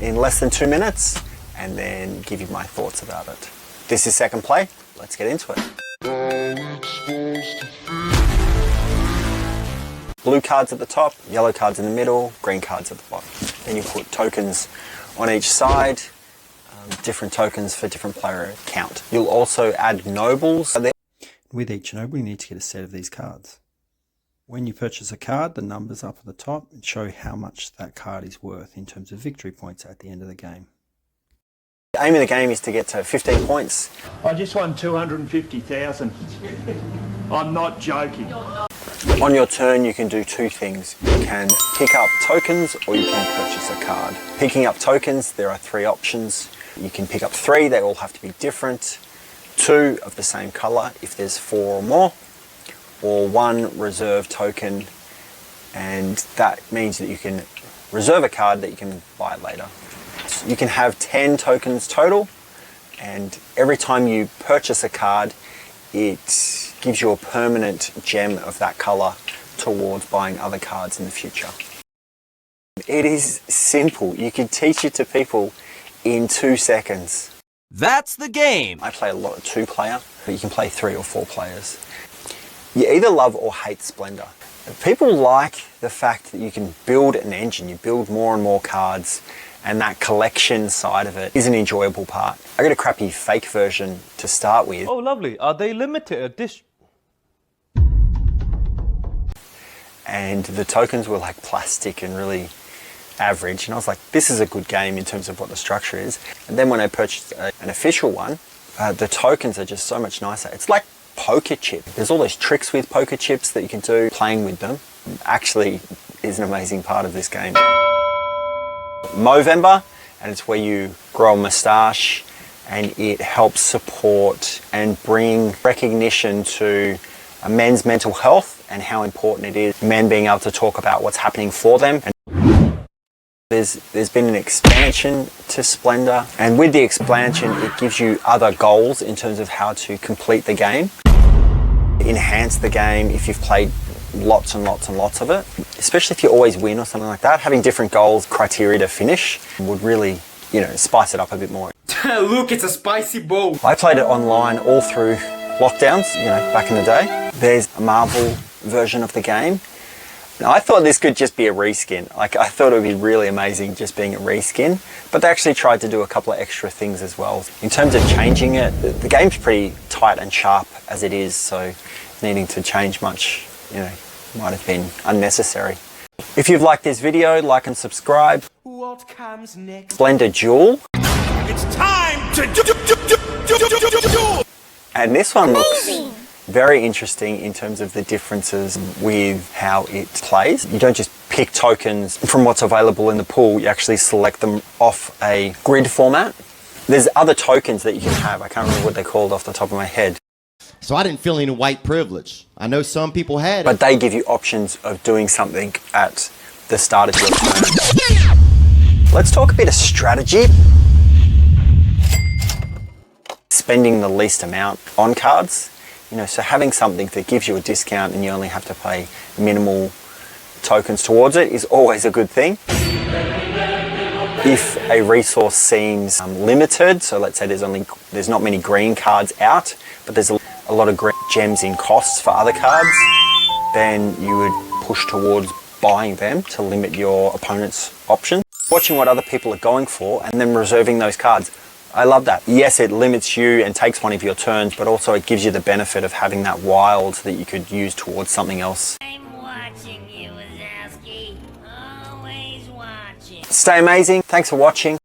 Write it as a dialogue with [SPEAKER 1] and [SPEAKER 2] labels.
[SPEAKER 1] in less than 2 minutes and then give you my thoughts about it. This is second play. Let's get into it. Blue cards at the top, yellow cards in the middle, green cards at the bottom. Then you put tokens on each side, different tokens for different player count. You'll also add nobles. With each noble, you need to get a set of these cards. When you purchase a card, the numbers up at the top show how much that card is worth in terms of victory points at the end of the game. The aim of the game is to get to 15 points.
[SPEAKER 2] I just won 250,000. I'm not joking.
[SPEAKER 1] On your turn, you can do two things. You can pick up tokens or you can purchase a card. Picking up tokens, there are 3 options. You can pick up 3, they all have to be different. 2 of the same color if there's 4 or more, or 1 reserve token, and that means that you can reserve a card that you can buy later. You can have 10 tokens total, and every time you purchase a card, it gives you a permanent gem of that color towards buying other cards in the future. It is simple. You can teach it to people in 2 seconds.
[SPEAKER 3] That's the game.
[SPEAKER 1] I play a lot of 2-player, but you can play 3 or 4 players. You either love or hate Splendor. People like the fact that you can build an engine, you build more and more cards, and that collection side of it is an enjoyable part. I got a crappy fake version to start with.
[SPEAKER 4] Oh, lovely. Are they limited edition?
[SPEAKER 1] And the tokens were like plastic and really average, and I was like, this is a good game in terms of what the structure is. And then when I purchased an official one, the tokens are just so much nicer. It's like poker chip. There's all those tricks with poker chips that you can do. Playing with them actually is an amazing part of this game. Movember, and it's where you grow a moustache, and it helps support and bring recognition to men's mental health and how important it is men being able to talk about what's happening for them. There's been an expansion to Splendor, and with the expansion it gives you other goals in terms of how to complete the game, enhance the game if you've played lots and lots and lots of it, especially if you always win or something like that. Having different goals, criteria to finish would really, spice it up a bit more.
[SPEAKER 5] Look, it's a spicy bowl.
[SPEAKER 1] I played it online all through lockdowns, back in the day. There's a Marvel version of the game. Now, I thought this could just be a reskin. I thought it would be really amazing just being a reskin, but they actually tried to do a couple of extra things as well. In terms of changing it, the game's pretty tight and sharp as it is, so needing to change much, might have been unnecessary. If you've liked this video, like and subscribe.
[SPEAKER 5] What comes next?
[SPEAKER 1] Splendor Duel.
[SPEAKER 5] It's time to duel!
[SPEAKER 1] And this one looks very interesting in terms of the differences with how it plays. You don't just pick tokens from what's available in the pool, you actually select them off a grid format. There's other tokens that you can have. I can't remember what they're called off the top of my head.
[SPEAKER 6] So I didn't feel any white privilege. I know some people had it.
[SPEAKER 1] But they give you options of doing something at the start of your turn. Let's talk a bit of strategy. Spending the least amount on cards. So having something that gives you a discount and you only have to pay minimal tokens towards it is always a good thing. If a resource seems limited, so let's say there's not many green cards out, but there's a lot of green gems in costs for other cards, then you would push towards buying them to limit your opponent's options. Watching what other people are going for and then reserving those cards. I love that. Yes, it limits you and takes one of your turns, but also it gives you the benefit of having that wild that you could use towards something else.
[SPEAKER 7] I'm watching you, Wazowski. Always watching.
[SPEAKER 1] Stay amazing. Thanks for watching.